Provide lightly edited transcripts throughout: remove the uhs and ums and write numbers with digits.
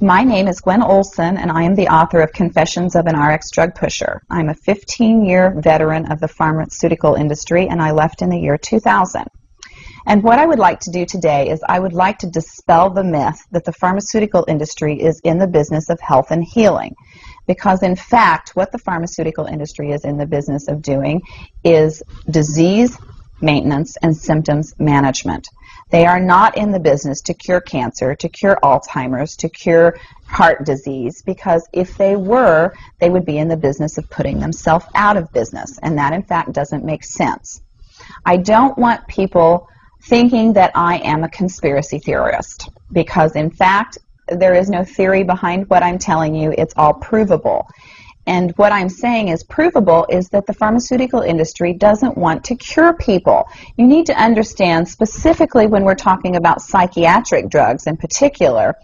My name is Gwen Olson, and I am the author of Confessions of an RX Drug Pusher. I'm a 15-year veteran of the pharmaceutical industry, and I left in the year 2000. And what I would like to do today is I would like to dispel the myth that the pharmaceutical industry is in the business of health and healing. Because in fact, what the pharmaceutical industry is in the business of doing is disease maintenance and symptoms management. They are not in the business to cure cancer, to cure Alzheimer's, to cure heart disease, because if they were, they would be in the business of putting themselves out of business, and that in fact doesn't make sense. I don't want people thinking that I am a conspiracy theorist, because in fact there is no theory behind what I'm telling you. It's all provable. And what I'm saying is provable is that the pharmaceutical industry doesn't want to cure people. You need to understand, specifically when we're talking about psychiatric drugs in particular,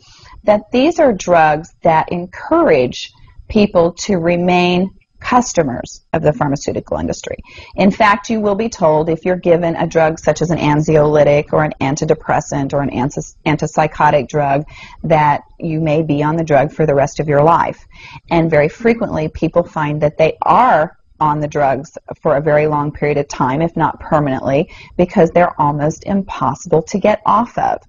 that these are drugs that encourage people to remain customers of the pharmaceutical industry. In fact, you will be told if you're given a drug such as an anxiolytic or an antidepressant or an antipsychotic drug that you may be on the drug for the rest of your life. And very frequently people find that they are on the drugs for a very long period of time, if not permanently, because they're almost impossible to get off of.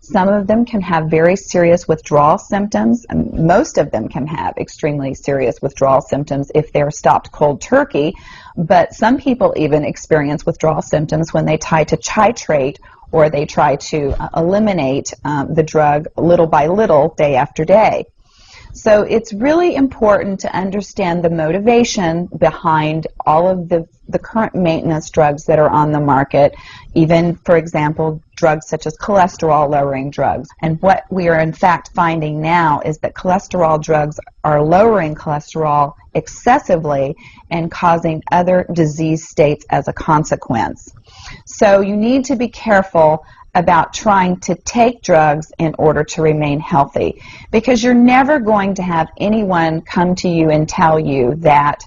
Some of them can have very serious withdrawal symptoms, and most of them can have extremely serious withdrawal symptoms if they're stopped cold turkey, but some people even experience withdrawal symptoms when they try to titrate or they try to eliminate the drug little by little, day after day. So it's really important to understand the motivation behind all of the current maintenance drugs that are on the market, even, for example, drugs such as cholesterol-lowering drugs. And what we are in fact finding now is that cholesterol drugs are lowering cholesterol excessively and causing other disease states as a consequence. So you need to be careful about trying to take drugs in order to remain healthy, because you're never going to have anyone come to you and tell you that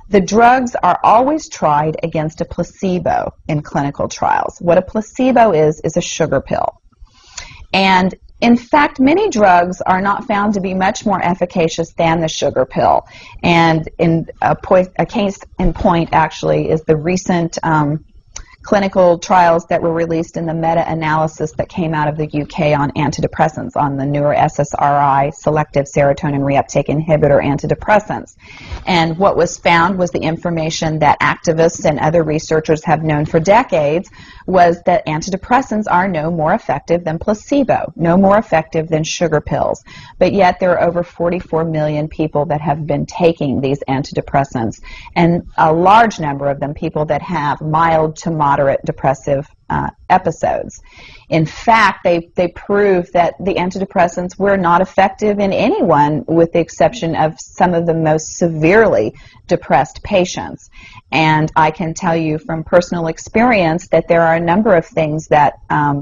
the drugs are always tried against a placebo in clinical trials. What a placebo is a sugar pill. And in fact, many drugs are not found to be much more efficacious than the sugar pill. And in a case in point actually is the recent clinical trials that were released in the meta-analysis that came out of the UK on antidepressants, on the newer SSRI, selective serotonin reuptake inhibitor antidepressants. And what was found was the information that activists and other researchers have known for decades, was that antidepressants are no more effective than placebo, no more effective than sugar pills. But yet there are over 44 million people that have been taking these antidepressants, and a large number of them people that have mild to moderate depressive episodes. In fact, they prove that the antidepressants were not effective in anyone with the exception of some of the most severely depressed patients. And I can tell you from personal experience that there are a number of things that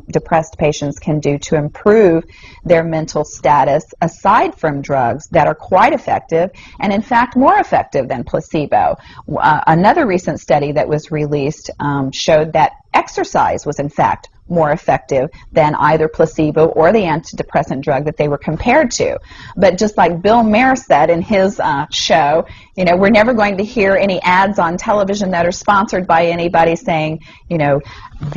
depressed patients can do to improve their mental status aside from drugs that are quite effective, and in fact more effective than placebo. Another recent study that was released showed that exercise was in fact more effective than either placebo or the antidepressant drug that they were compared to. But just like Bill Maher said in his show, you know, we're never going to hear any ads on television that are sponsored by anybody saying, you know,